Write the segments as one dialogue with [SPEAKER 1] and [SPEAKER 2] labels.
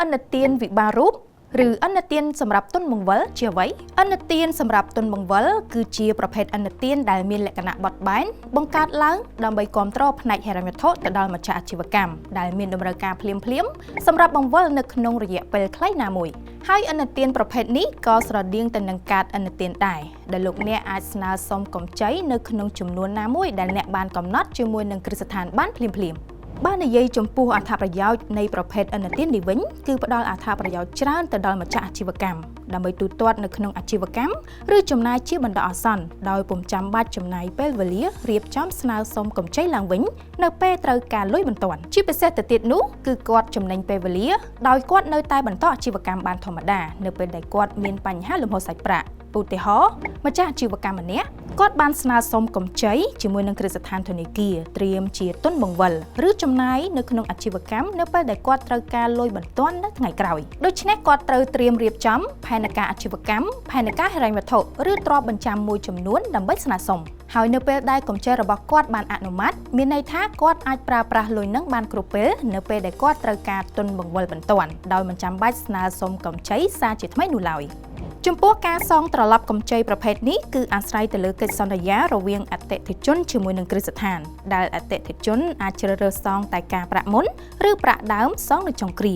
[SPEAKER 1] អន្តទានវិបាលរូបឬអន្តទានសម្រាប់ទុនបង្វិលជាអ្វីអន្តទានសម្រាប់ទុនបង្វិលគឺជាប្រភេទអន្តទានដែលមានលក្ខណៈបត់បែនបង្កើតឡើងដើម្បីគ្រប់គ្រងផ្នែកហិរញ្ញវត្ថុទៅដល់ម្ចាស់អាជីវកម្មដែលមានតម្រូវការភ្លាមៗសម្រាប់បង្វិលនៅក្នុងរយៈពេលខ្លីណាមួយហើយអន្តទានប្រភេទនេះក៏ស្រដៀងទៅនឹងកាតអន្តទានដែរដែលលោកអ្នកអាចស្នើសុំកម្ចីនៅក្នុងចំនួនណាមួយដែលអ្នកបានកំណត់ជាមួយនឹងគ្រឹះស្ថានបានភ្លាមៗបាននិយាយចំពោះអត្ថប្រយោជន៍នៃប្រភេទអន្តទាននេះវិញគឺផ្ដល់អត្ថប្រយោជន៍ច្រើនទៅដល់ម្ចាស់អាជីវកម្មដើម្បីទូទាត់នៅក្នុងអាជីវកម្មឬចំណាយជាបណ្ដោះអាសន្នដោយពុំចាំបាច់ចំណាយពេលវេលារៀបចំស្នើសុំកម្ចីឡើងវិញនៅពេលត្រូវការលុយបន្ទាន់ជាពិសេសទៅទៀតនោះគឺគាត់ចំណេញពេលវេលាដោយគាត់នៅតែបន្តអាជីវកម្មបានធម្មតានៅពេលដែលគាត់មានបញ្ហាលំហូរសាច់ប្រាក់ឧទាហរណ៍ម្ចាស់អាជីវកម្មម្នាក់គាត់បានស្នើសុំកម្ចីជាមួយនឹងគ្រឹះស្ថានធនាគារត្រៀមជាទុនបង្វិលឬចំណាយនៅក្នុងអាជីវកម្មនៅពេលដែលគាត់ត្រូវការលុយបន្ទាន់នៅថ្ងៃក្រោយដូច្នេះគាត់ត្រូវត្រៀមរៀបចំផែនការអាជីវកម្មផែនការហិរញ្ញវត្ថុឬទ្រព្យបញ្ចាំមួយចំនួនដើម្បីស្នើសុំហើយនៅពេលដែលកម្ចីរបស់គាត់បានអនុម័តមានន័យថាគាត់អាចប្រើប្រាស់លុយនឹងបានគ្រប់ពេលនៅពេលដែលគាត់ត្រូវការទុនបង្វិលបន្ទាន់ដោយមិនចាំបាច់ស្នើសុំកម្ចីសារជាថ្មីនោះឡើយចំពោះការសងត្រឡប់កម្ចីប្រភេទនេះគឺអាស្រ័យទៅលើកិច្ចសន្យារវាងអតិថិជនជាមួយនឹងគ្រឹះស្ថានដែលអតិថិជនអាចជ្រើសរើសសងតែការប្រាក់មុនឬប្រាក់ដើមសងនៅចុងគ្រា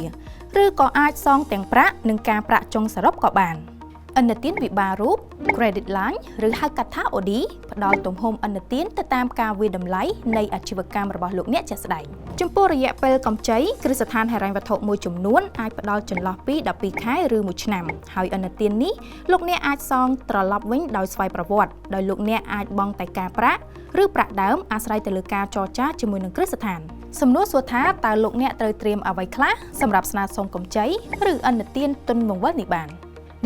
[SPEAKER 1] ឬក៏អាចសងទាំងប្រាក់និងការប្រាក់ចុងសរុបក៏បានអន្តទានវិបាលរូប Credit Line ឬហៅកាត់ថា OD ផ្ដល់ទំហំអន្តទានទៅតាមការវាយតម្លៃនៃអាជីវកម្មរបស់លោកអ្នកជាក់ស្ដែងចំពោះរយៈពេលកម្ចីគ្រឹះស្ថានហិរញ្ញវត្ថុមួយចំនួនអាចផ្ដល់ចន្លោះពី12ខែឬ1ឆ្នាំហើយអន្តទាននេះលោកអ្នកអាចសងត្រឡប់វិញដោយស្វ័យប្រវត្តិដោយលោកអ្នកអាចបង់តែការប្រាក់ឬប្រាក់ដើមអាស្រ័យទៅលើការចរចាជាមួយនឹងគ្រឹះស្ថានសំណួរសួរថាតើលោកអ្នកត្រូវត្រៀមអ្វីខ្លះសម្រាប់ស្នើសុំកម្ចីឬអន្តទានទុនបង្វិលនេះបាន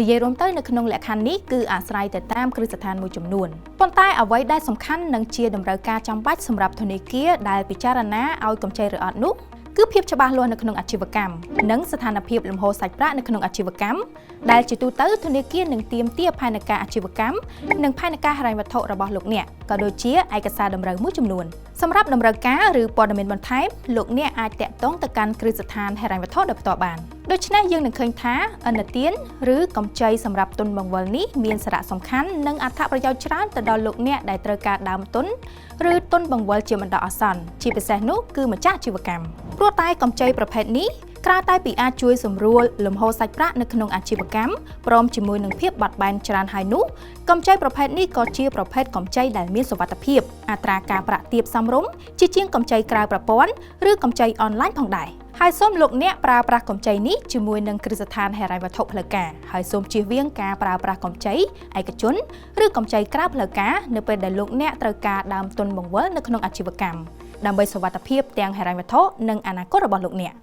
[SPEAKER 1] និយាយរួមទៅនៅក្នុងលក្ខខណ្ឌនេះគឺអាស្រ័យទៅតាមគ្រឹះស្ថានមួយចំនួនប៉ុន្តែអ្វីដែលសំខាន់និងជាតម្រូវការចាំបាច់សម្រាប់ធនាគារដែលពិចារណាឲ្យកម្ចីឬអត់នោះគឺភាពច្បាស់លាស់នៅក្នុងអាជីវកម្មនិងស្ថានភាពលំហូរសាច់ប្រាក់នៅក្នុងអាជីវកម្មដែលជាទូទៅធនាគារនឹងទាមទារផែនការអាជីវកម្មនិងផែនការហិរញ្ញវត្ថុរបស់លោកអ្នកក៏ដូចជាឯកសារតម្រូវមួយចំនួនសម្រាប់តម្រូវការឬព័ត៌មានបន្ថែមលោកអ្នកអាចតាក់ទងទៅកាន់គ្រឹះស្ថានហិរញ្ញវត្ថុដោយផ្ទាល់បានដូច្នេះយើងនឹងឃើញថាអន្តទានឬកម្ចីសម្រាប់ទុនបង្វិលនេះមានសារៈសំខាន់និងអត្ថប្រយោជន៍ច្រើនទៅដល់លោកអ្នកដែលត្រូវការដើមទុនឬទុនបង្វិលជាបណ្ដោះអាសន្នជាពិសេសនោះគឺម្ចាស់អាជីវកម្មព្រោះតែកម្ចីប្រភេទនេះក្រៅតែពីអាចជួយសម្រួលលំហូរសាច់ប្រាក់នៅក្នុងអាជីវកម្មព្រមជាមួយនឹងភាពបត់បែនច្រើនហើយនោះកម្ចីប្រភេទនេះក៏ជាប្រភេទកម្ចីដែលមានសុវត្ថិភាពអត្រាការប្រាក់ទាបសមរម្យជាជាងកម្ចីក្រៅប្រព័ន្ធឬកម្ចីអនឡាញផងដែរហើយសូមលោកអ្នកប្រើប្រាស់កម្ចីនេះជាមួយនឹងគ្រឹះស្ថានហិរញ្ញវត្ថុផ្លូវការហើយសូមជៀសវាងការប្រើប្រាស់កម្ចីឯកជនឬកម្ចីក្រៅផ្លូវការនៅពេលដែលលោកអ្នកត្រូវការដើមទុនបង្វិលនៅក្នុងអាជីវកម្មដើម្បីសុវត្ថិភាពទាំងហិរញ្ញវត្ថុនិងអនាគតរបស់លោកអ្នក